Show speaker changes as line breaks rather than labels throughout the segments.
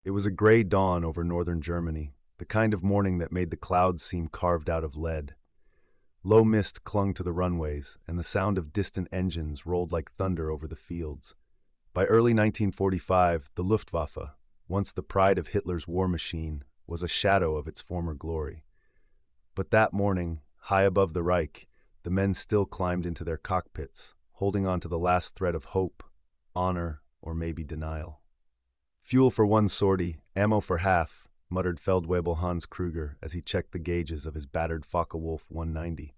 It was a gray dawn over northern Germany, the kind of morning that made the clouds seem carved out of lead. Low mist clung to the runways, and the sound of distant engines rolled like thunder over the fields. By early 1945, the Luftwaffe, once the pride of Hitler's war machine, was a shadow of its former glory. But that morning, high above the Reich, the men still climbed into their cockpits, holding on to the last thread of hope, honor, or maybe denial. "Fuel for one sortie, ammo for half," muttered Feldwebel Hans Kruger as he checked the gauges of his battered Focke-Wulf 190.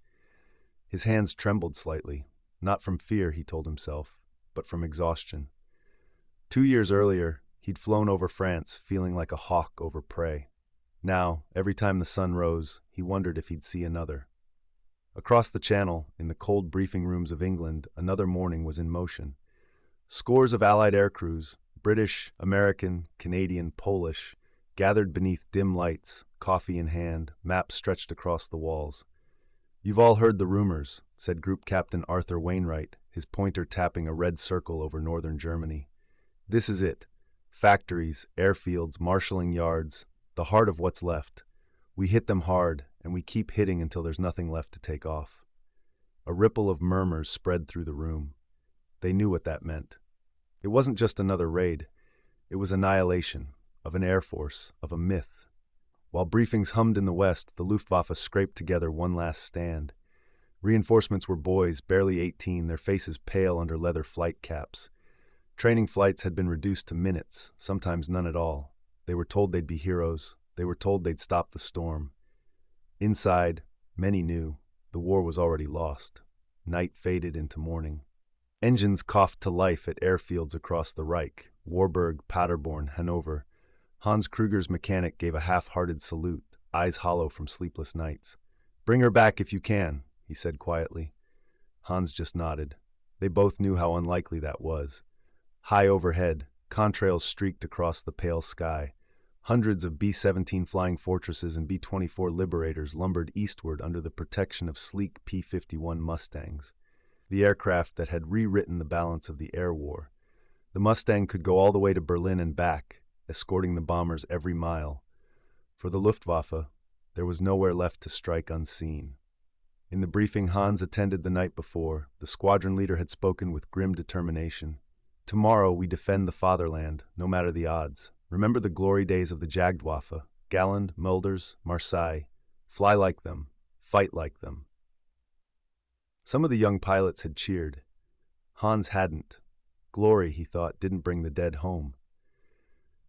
His hands trembled slightly, not from fear, he told himself, but from exhaustion. 2 years earlier, he'd flown over France feeling like a hawk over prey. Now, every time the sun rose, he wondered if he'd see another. Across the Channel, in the cold briefing rooms of England, another morning was in motion. Scores of Allied aircrews, British, American, Canadian, Polish, gathered beneath dim lights, coffee in hand, maps stretched across the walls. "You've all heard the rumors," said Group Captain Arthur Wainwright, his pointer tapping a red circle over northern Germany. "This is it. Factories, airfields, marshalling yards, the heart of what's left. We hit them hard, and we keep hitting until there's nothing left to take off." A ripple of murmurs spread through the room. They knew what that meant. It wasn't just another raid. It was annihilation, of an air force, of a myth. While briefings hummed in the west, the Luftwaffe scraped together one last stand. Reinforcements were boys, barely 18, their faces pale under leather flight caps. Training flights had been reduced to minutes, sometimes none at all. They were told they'd be heroes. They were told they'd stop the storm. Inside, many knew, the war was already lost. Night faded into morning. Engines coughed to life at airfields across the Reich, Warburg, Paderborn, Hanover. Hans Kruger's mechanic gave a half-hearted salute, eyes hollow from sleepless nights. "Bring her back if you can," he said quietly. Hans just nodded. They both knew how unlikely that was. High overhead, contrails streaked across the pale sky. Hundreds of B-17 Flying Fortresses and B-24 Liberators lumbered eastward under the protection of sleek P-51 Mustangs, the aircraft that had rewritten the balance of the air war. The Mustang could go all the way to Berlin and back, escorting the bombers every mile. For the Luftwaffe, there was nowhere left to strike unseen. In the briefing Hans attended the night before, the squadron leader had spoken with grim determination. "Tomorrow we defend the fatherland, no matter the odds. Remember the glory days of the Jagdwaffe, Galland, Mulders, Marseille. Fly like them, fight like them." Some of the young pilots had cheered. Hans hadn't. Glory, he thought, didn't bring the dead home.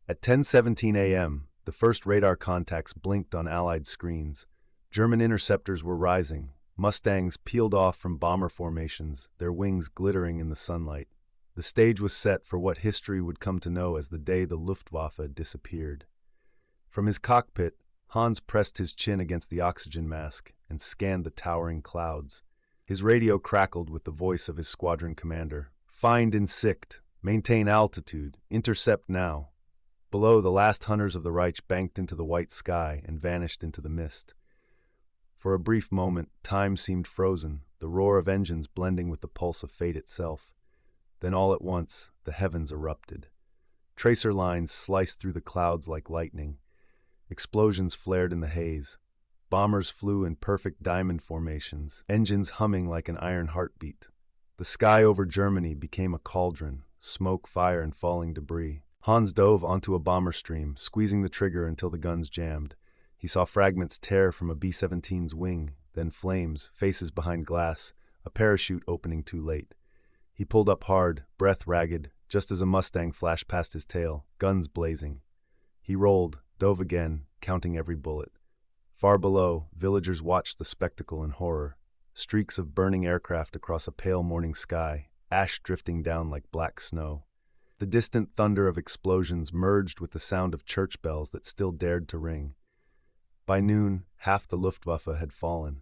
At 10:17 a.m., the first radar contacts blinked on Allied screens. German interceptors were rising. Mustangs peeled off from bomber formations, their wings glittering in the sunlight. The stage was set for what history would come to know as the day the Luftwaffe disappeared. From his cockpit, Hans pressed his chin against the oxygen mask and scanned the towering clouds. His radio crackled with the voice of his squadron commander. "Find in sicht. Maintain altitude. Intercept now." Below, the last hunters of the Reich banked into the white sky and vanished into the mist. For a brief moment, time seemed frozen, the roar of engines blending with the pulse of fate itself. Then all at once, the heavens erupted. Tracer lines sliced through the clouds like lightning. Explosions flared in the haze. Bombers flew in perfect diamond formations, engines humming like an iron heartbeat. The sky over Germany became a cauldron, smoke, fire, and falling debris. Hans dove onto a bomber stream, squeezing the trigger until the guns jammed. He saw fragments tear from a B-17's wing, then flames, faces behind glass, a parachute opening too late. He pulled up hard, breath ragged, just as a Mustang flashed past his tail, guns blazing. He rolled, dove again, counting every bullet. Far below, villagers watched the spectacle in horror. Streaks of burning aircraft across a pale morning sky, ash drifting down like black snow. The distant thunder of explosions merged with the sound of church bells that still dared to ring. By noon, half the Luftwaffe had fallen.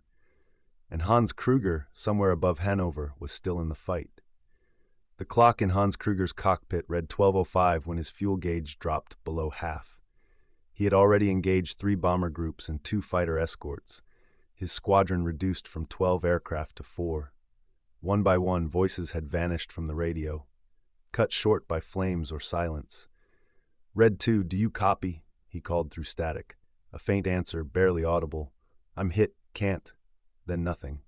And Hans Kruger, somewhere above Hanover, was still in the fight. The clock in Hans Kruger's cockpit read 12:05 when his fuel gauge dropped below half. He had already engaged 3 bomber groups and 2 fighter escorts. His squadron reduced from 12 aircraft to 4. One by one, voices had vanished from the radio, cut short by flames or silence. Red 2, do you copy? He called through static. A faint answer, barely audible. I'm hit, can't. Then nothing.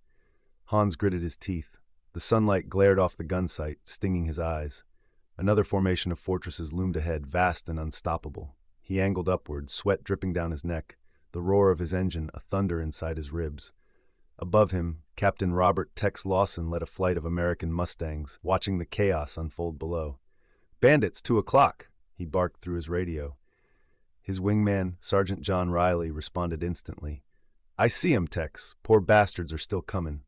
Hans gritted his teeth. The sunlight glared off the gun sight, stinging his eyes. Another formation of fortresses loomed ahead, vast and unstoppable. He angled upward, sweat dripping down his neck, the roar of his engine a thunder inside his ribs. Above him, Captain Robert Tex Lawson led a flight of American Mustangs, watching the chaos unfold below. "Bandits, 2 o'clock!" he barked through his radio. His wingman, Sergeant John Riley, responded instantly. "I see 'em, Tex. Poor bastards are still coming."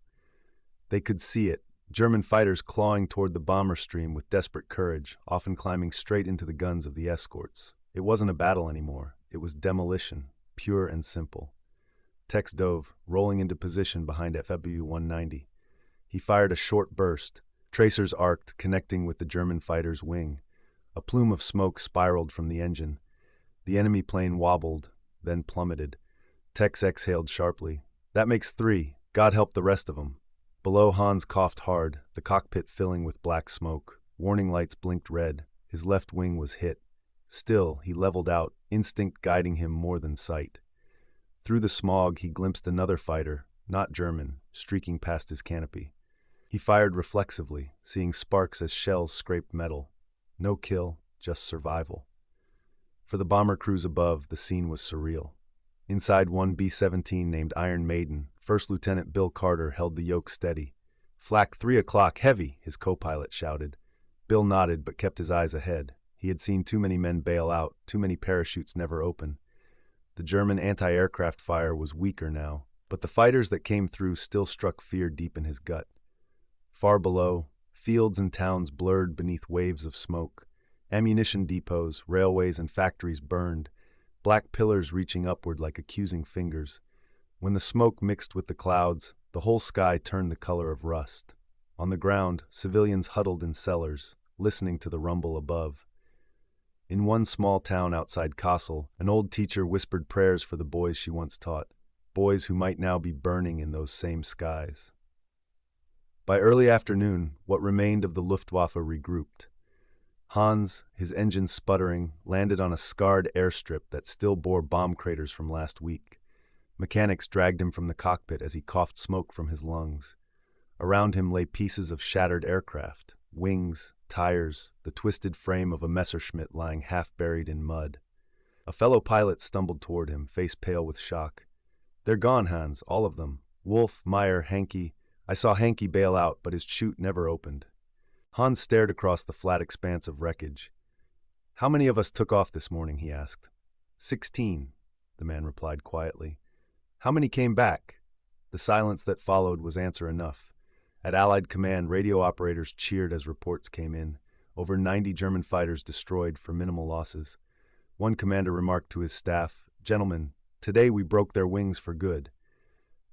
They could see it, German fighters clawing toward the bomber stream with desperate courage, often climbing straight into the guns of the escorts. It wasn't a battle anymore. It was demolition, pure and simple. Tex dove, rolling into position behind FW-190. He fired a short burst. Tracers arced, connecting with the German fighter's wing. A plume of smoke spiraled from the engine. The enemy plane wobbled, then plummeted. Tex exhaled sharply. "That makes 3. God help the rest of 'em." Below, Hans coughed hard, the cockpit filling with black smoke. Warning lights blinked red. His left wing was hit. Still, he leveled out, instinct guiding him more than sight. Through the smog, he glimpsed another fighter, not German, streaking past his canopy. He fired reflexively, seeing sparks as shells scraped metal. No kill, just survival. For the bomber crews above, the scene was surreal. Inside one B-17 named Iron Maiden, First Lieutenant Bill Carter held the yoke steady. "Flak 3 o'clock, heavy," his co-pilot shouted. Bill nodded but kept his eyes ahead. He had seen too many men bail out, too many parachutes never open. The German anti-aircraft fire was weaker now, but the fighters that came through still struck fear deep in his gut. Far below, fields and towns blurred beneath waves of smoke. Ammunition depots, railways, and factories burned, black pillars reaching upward like accusing fingers. When the smoke mixed with the clouds, the whole sky turned the color of rust. On the ground, civilians huddled in cellars, listening to the rumble above. In one small town outside Kassel, an old teacher whispered prayers for the boys she once taught, boys who might now be burning in those same skies. By early afternoon, what remained of the Luftwaffe regrouped. Hans, his engine sputtering, landed on a scarred airstrip that still bore bomb craters from last week. Mechanics dragged him from the cockpit as he coughed smoke from his lungs. Around him lay pieces of shattered aircraft, wings, tires, the twisted frame of a Messerschmitt lying half buried in mud. A fellow pilot stumbled toward him, face pale with shock. "They're gone, Hans, all of them. Wolf, Meyer, Hankey. I saw Hankey bail out, but his chute never opened." Hans stared across the flat expanse of wreckage. "How many of us took off this morning?" he asked. 16, the man replied quietly. "How many came back?" The silence that followed was answer enough. At Allied command, radio operators cheered as reports came in. Over 90 German fighters destroyed for minimal losses. One commander remarked to his staff, "Gentlemen, today we broke their wings for good."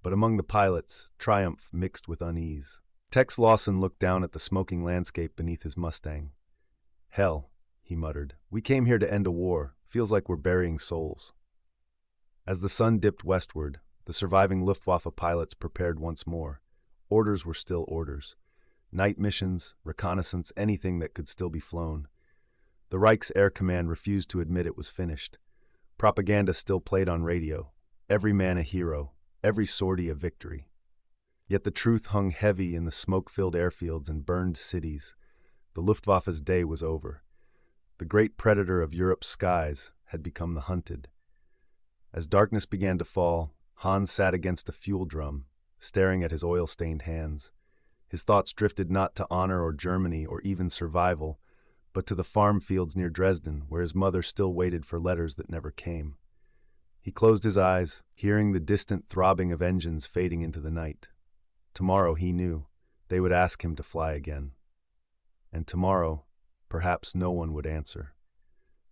But among the pilots, triumph mixed with unease. Tex Lawson looked down at the smoking landscape beneath his Mustang. "Hell," he muttered, "we came here to end a war. Feels like we're burying souls." As the sun dipped westward, the surviving Luftwaffe pilots prepared once more. Orders were still orders. Night missions, reconnaissance, anything that could still be flown. The Reich's Air Command refused to admit it was finished. Propaganda still played on radio. Every man a hero, every sortie a victory. Yet the truth hung heavy in the smoke-filled airfields and burned cities. The Luftwaffe's day was over. The great predator of Europe's skies had become the hunted. As darkness began to fall, Hans sat against a fuel drum, staring at his oil-stained hands. His thoughts drifted not to honor or Germany or even survival, but to the farm fields near Dresden, where his mother still waited for letters that never came. He closed his eyes, hearing the distant throbbing of engines fading into the night. Tomorrow, he knew, they would ask him to fly again. And tomorrow, perhaps no one would answer.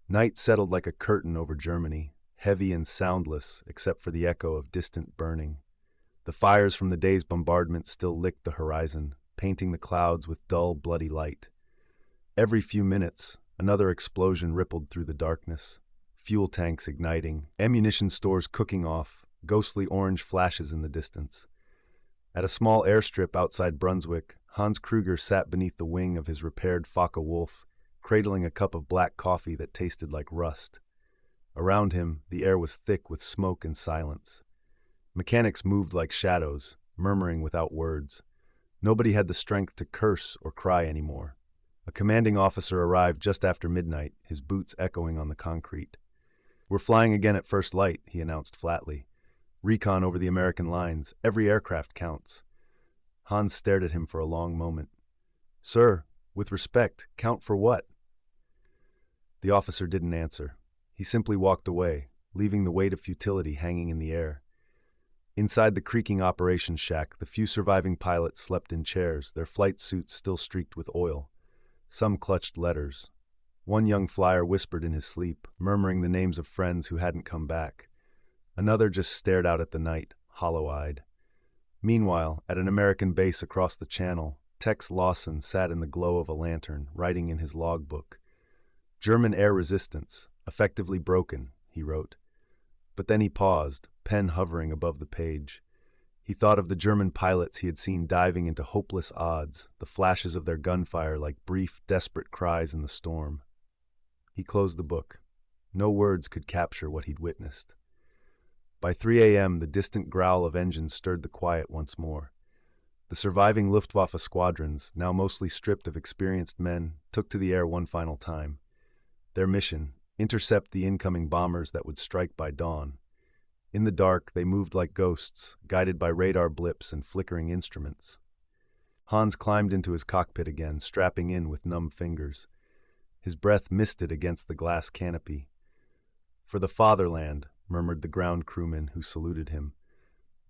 Night settled like a curtain over Germany, heavy and soundless except for the echo of distant burning. The fires from the day's bombardment still licked the horizon, painting the clouds with dull, bloody light. Every few minutes, another explosion rippled through the darkness. Fuel tanks igniting, ammunition stores cooking off, ghostly orange flashes in the distance. At a small airstrip outside Brunswick, Hans Kruger sat beneath the wing of his repaired Focke-Wulf, cradling a cup of black coffee that tasted like rust. Around him, the air was thick with smoke and silence. Mechanics moved like shadows, murmuring without words. Nobody had the strength to curse or cry anymore. A commanding officer arrived just after midnight, his boots echoing on the concrete. "We're flying again at first light," he announced flatly. "Recon over the American lines. Every aircraft counts." Hans stared at him for a long moment. "Sir, with respect, count for what?" The officer didn't answer. He simply walked away, leaving the weight of futility hanging in the air. Inside the creaking operations shack, the few surviving pilots slept in chairs, their flight suits still streaked with oil. Some clutched letters. One young flyer whispered in his sleep, murmuring the names of friends who hadn't come back. Another just stared out at the night, hollow-eyed. Meanwhile, at an American base across the channel, Tex Lawson sat in the glow of a lantern, writing in his logbook. "German air resistance, effectively broken," he wrote. But then he paused, pen hovering above the page. He thought of the German pilots he had seen diving into hopeless odds, the flashes of their gunfire like brief, desperate cries in the storm. He closed the book. No words could capture what he'd witnessed. By 3 a.m., the distant growl of engines stirred the quiet once more. The surviving Luftwaffe squadrons, now mostly stripped of experienced men, took to the air one final time. Their mission: intercept the incoming bombers that would strike by dawn. In the dark, they moved like ghosts, guided by radar blips and flickering instruments. Hans climbed into his cockpit again, strapping in with numb fingers. His breath misted against the glass canopy. "For the fatherland," murmured the ground crewman who saluted him.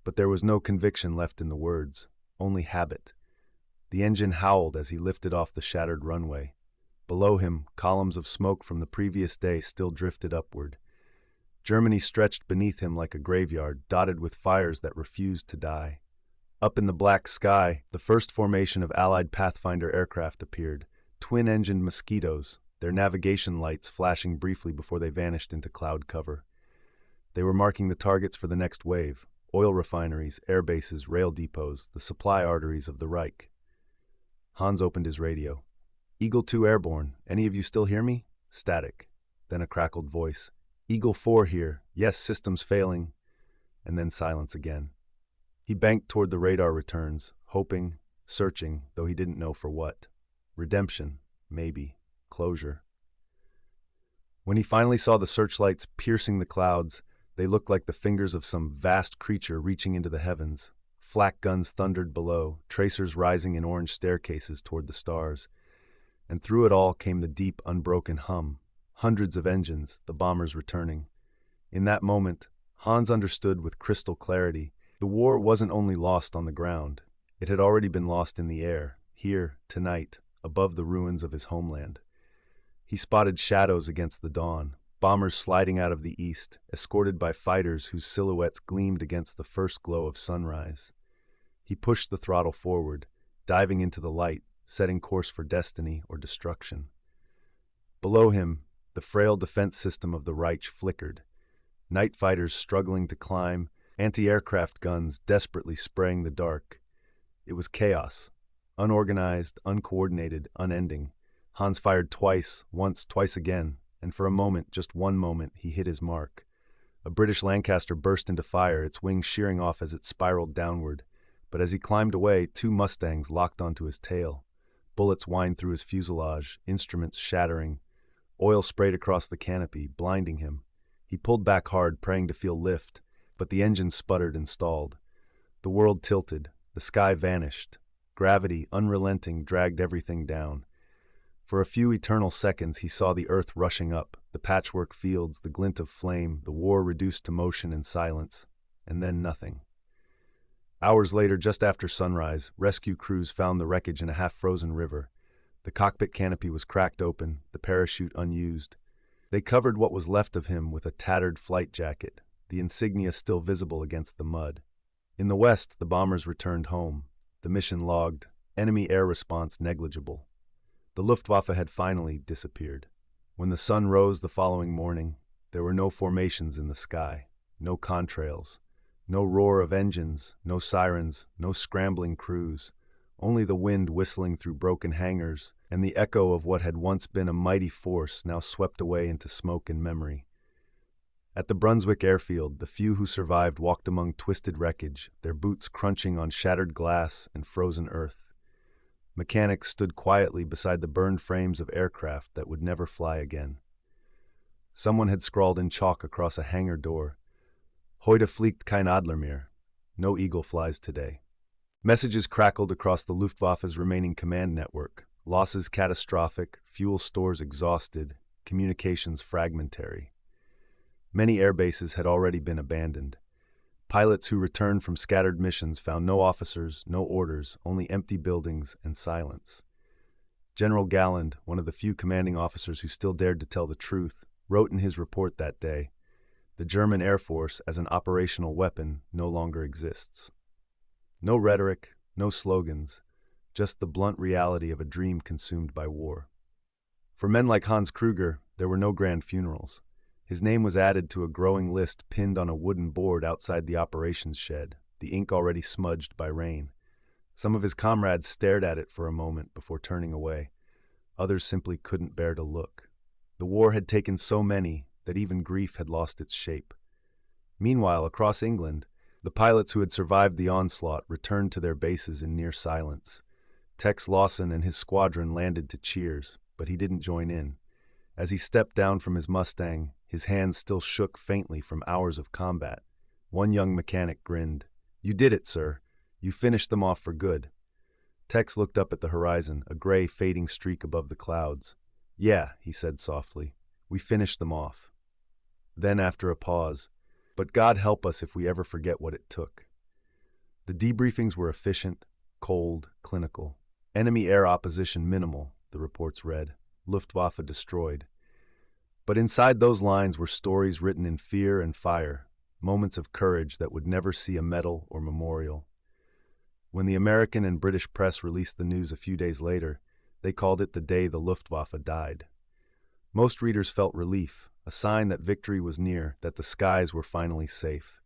But there was no conviction left in the words, only habit. The engine howled as he lifted off the shattered runway. Below him, columns of smoke from the previous day still drifted upward. Germany stretched beneath him like a graveyard, dotted with fires that refused to die. Up in the black sky, the first formation of Allied Pathfinder aircraft appeared, twin-engined Mosquitoes, their navigation lights flashing briefly before they vanished into cloud cover. They were marking the targets for the next wave: oil refineries, air bases, rail depots, the supply arteries of the Reich. Hans opened his radio. "Eagle 2 airborne. Any of you still hear me?" Static. Then a crackled voice. "Eagle 4 here. Yes, systems failing." And then silence again. He banked toward the radar returns, hoping, searching, though he didn't know for what. Redemption, maybe. Closure. When he finally saw the searchlights piercing the clouds, they looked like the fingers of some vast creature reaching into the heavens. Flak guns thundered below, tracers rising in orange staircases toward the stars. And through it all came the deep, unbroken hum. Hundreds of engines, the bombers returning. In that moment, Hans understood with crystal clarity, the war wasn't only lost on the ground. It had already been lost in the air, here, tonight, above the ruins of his homeland. He spotted shadows against the dawn, bombers sliding out of the east, escorted by fighters whose silhouettes gleamed against the first glow of sunrise. He pushed the throttle forward, diving into the light, setting course for destiny or destruction. Below him, the frail defense system of the Reich flickered. Night fighters struggling to climb, anti-aircraft guns desperately spraying the dark. It was chaos. Unorganized, uncoordinated, unending. Hans fired twice, once, twice again, and for a moment, just one moment, he hit his mark. A British Lancaster burst into fire, its wings shearing off as it spiraled downward. But as he climbed away, two Mustangs locked onto his tail. Bullets whined through his fuselage, instruments shattering. Oil sprayed across the canopy, blinding him. He pulled back hard, praying to feel lift, but the engine sputtered and stalled. The world tilted. The sky vanished. Gravity, unrelenting, dragged everything down. For a few eternal seconds he saw the earth rushing up, the patchwork fields, the glint of flame, the war reduced to motion and silence, and then nothing. Hours later, just after sunrise, rescue crews found the wreckage in a half-frozen river. The cockpit canopy was cracked open, the parachute unused. They covered what was left of him with a tattered flight jacket, the insignia still visible against the mud. In the west, the bombers returned home. The mission logged, enemy air response negligible. The Luftwaffe had finally disappeared. When the sun rose the following morning, there were no formations in the sky, no contrails. No roar of engines, no sirens, no scrambling crews, only the wind whistling through broken hangars, and the echo of what had once been a mighty force now swept away into smoke and memory. At the Brunswick airfield, the few who survived walked among twisted wreckage, their boots crunching on shattered glass and frozen earth. Mechanics stood quietly beside the burned frames of aircraft that would never fly again. Someone had scrawled in chalk across a hangar door, "Heute fliegt kein Adler mehr." No eagle flies today. Messages crackled across the Luftwaffe's remaining command network. Losses catastrophic, fuel stores exhausted, communications fragmentary. Many airbases had already been abandoned. Pilots who returned from scattered missions found no officers, no orders, only empty buildings and silence. General Galland, one of the few commanding officers who still dared to tell the truth, wrote in his report that day, "The German Air Force as an operational weapon no longer exists." No rhetoric, no slogans, just the blunt reality of a dream consumed by war. For men like Hans Kruger, there were no grand funerals. His name was added to a growing list pinned on a wooden board outside the operations shed, the ink already smudged by rain. Some of his comrades stared at it for a moment before turning away. Others simply couldn't bear to look. The war had taken so many that even grief had lost its shape. Meanwhile, across England, the pilots who had survived the onslaught returned to their bases in near silence. Tex Lawson and his squadron landed to cheers, but he didn't join in. As he stepped down from his Mustang, his hands still shook faintly from hours of combat. One young mechanic grinned. "You did it, sir. You finished them off for good." Tex looked up at the horizon, a gray, fading streak above the clouds. "Yeah," he said softly, "we finished them off." Then, after a pause, "But God help us if we ever forget what it took." The debriefings were efficient, cold, clinical. Enemy air opposition minimal, the reports read. Luftwaffe destroyed. But inside those lines were stories written in fear and fire, moments of courage that would never see a medal or memorial. When the American and British press released the news a few days later, they called it the day the Luftwaffe died. Most readers felt relief, a sign that victory was near, that the skies were finally safe.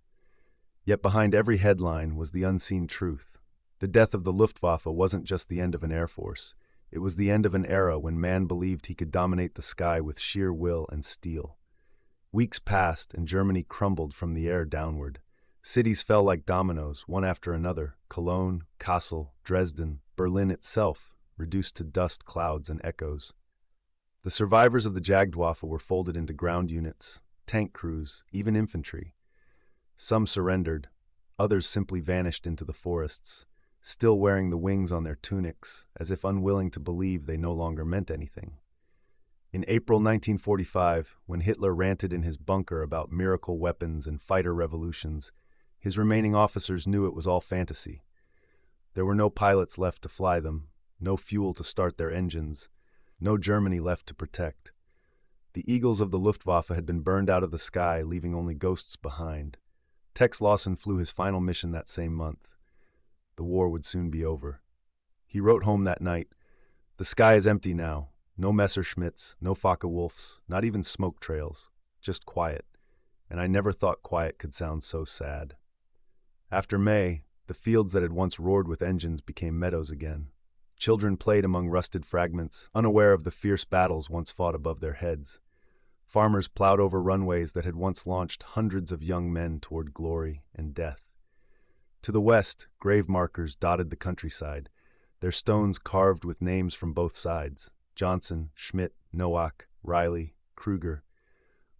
Yet behind every headline was the unseen truth. The death of the Luftwaffe wasn't just the end of an air force. It was the end of an era when man believed he could dominate the sky with sheer will and steel. Weeks passed and Germany crumbled from the air downward. Cities fell like dominoes, one after another. Cologne, Kassel, Dresden, Berlin itself, reduced to dust clouds and echoes. The survivors of the Jagdwaffe were folded into ground units, tank crews, even infantry. Some surrendered, others simply vanished into the forests, still wearing the wings on their tunics, as if unwilling to believe they no longer meant anything. In April 1945, when Hitler ranted in his bunker about miracle weapons and fighter revolutions, his remaining officers knew it was all fantasy. There were no pilots left to fly them, no fuel to start their engines, no Germany left to protect. The eagles of the Luftwaffe had been burned out of the sky, leaving only ghosts behind. Tex Lawson flew his final mission that same month. The war would soon be over. He wrote home that night, "The sky is empty now. No Messerschmitts, no Focke-Wulfs, not even smoke trails. Just quiet. And I never thought quiet could sound so sad." After May, the fields that had once roared with engines became meadows again. Children played among rusted fragments, unaware of the fierce battles once fought above their heads. Farmers plowed over runways that had once launched hundreds of young men toward glory and death. To the west, grave markers dotted the countryside, their stones carved with names from both sides: Johnson, Schmidt, Nowak, Riley, Kruger.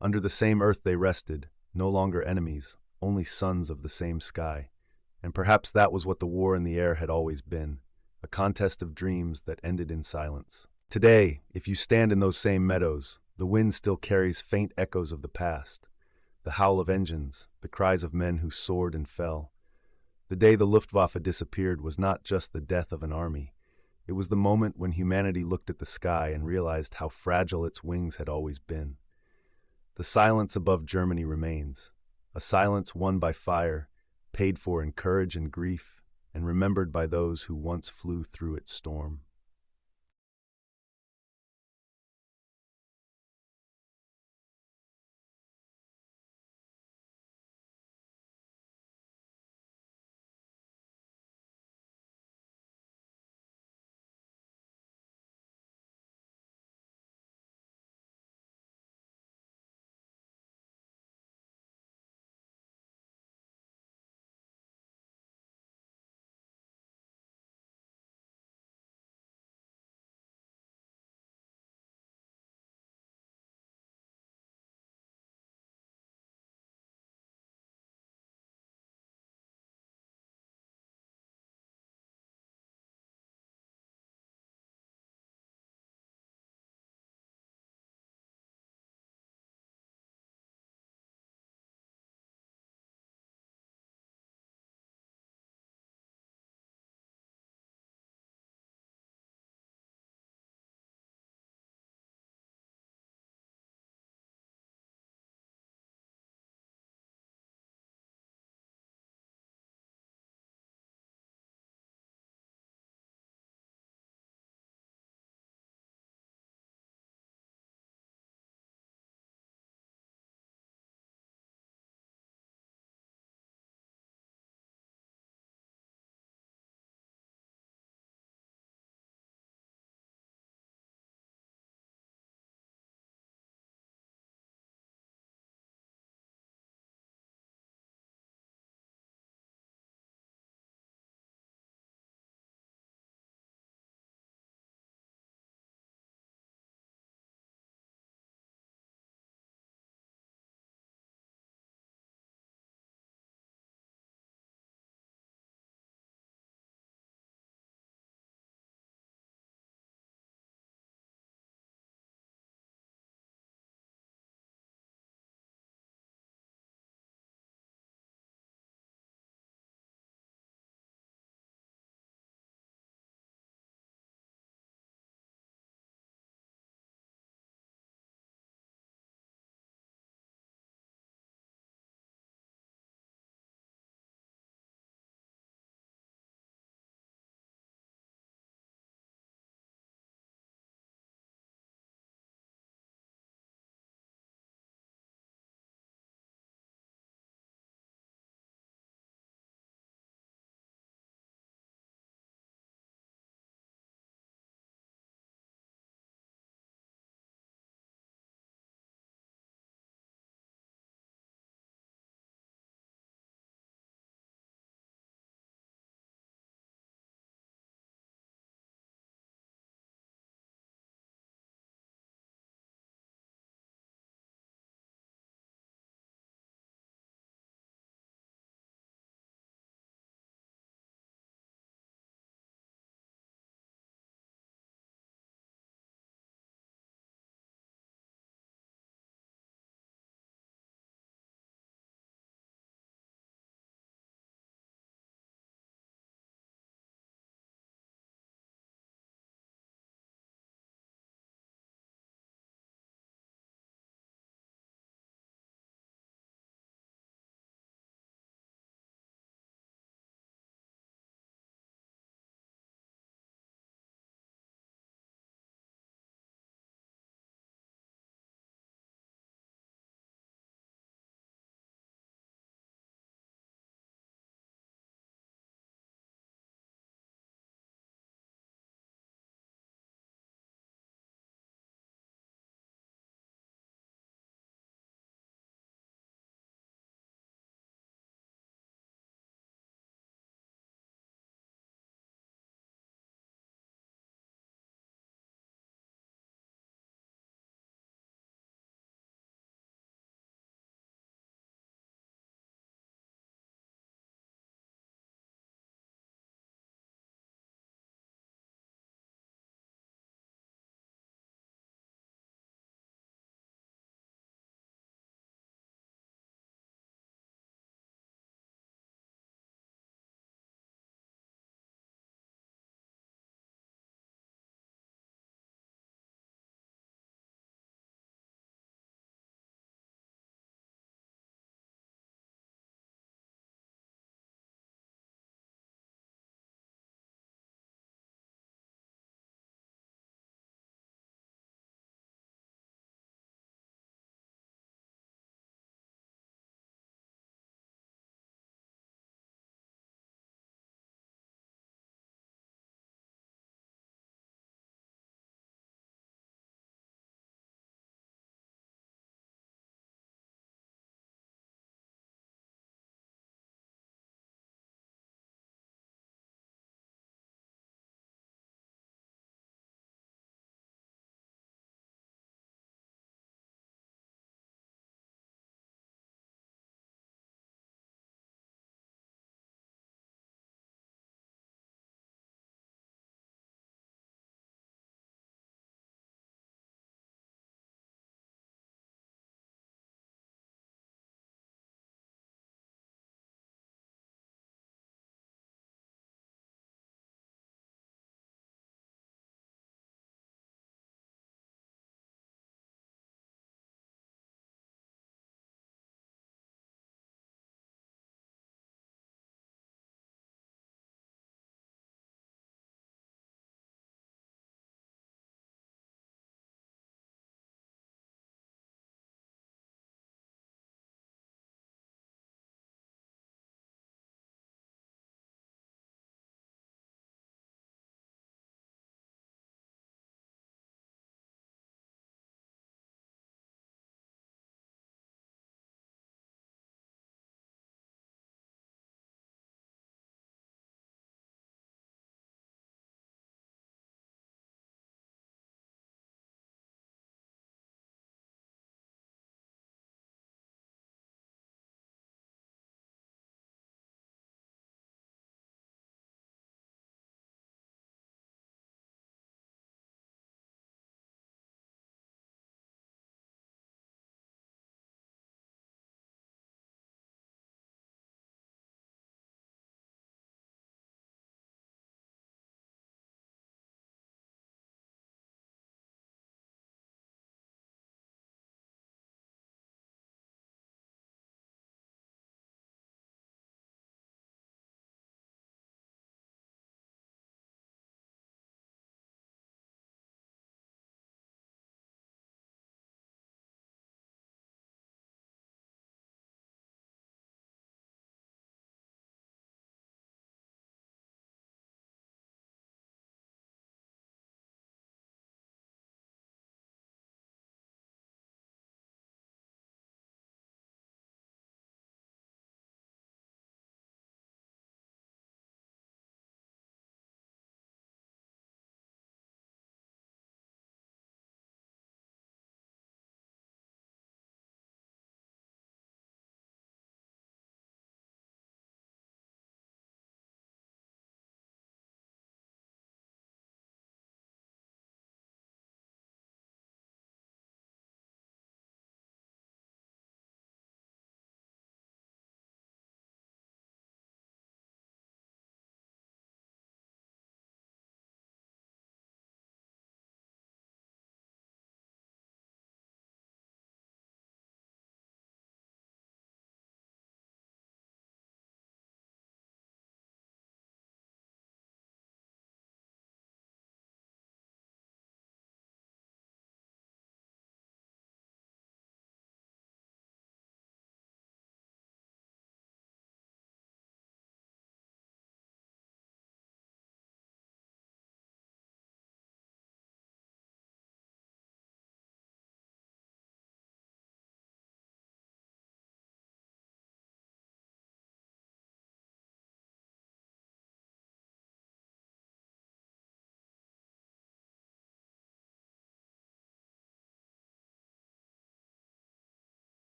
Under the same earth they rested, no longer enemies, only sons of the same sky. And perhaps that was what the war in the air had always been, a contest of dreams that ended in silence. Today, if you stand in those same meadows, the wind still carries faint echoes of the past, the howl of engines, the cries of men who soared and fell. The day the Luftwaffe disappeared was not just the death of an army. It was the moment when humanity looked at the sky and realized how fragile its wings had always been. The silence above Germany remains, a silence won by fire, paid for in courage and grief, and remembered by those who once flew through its storm.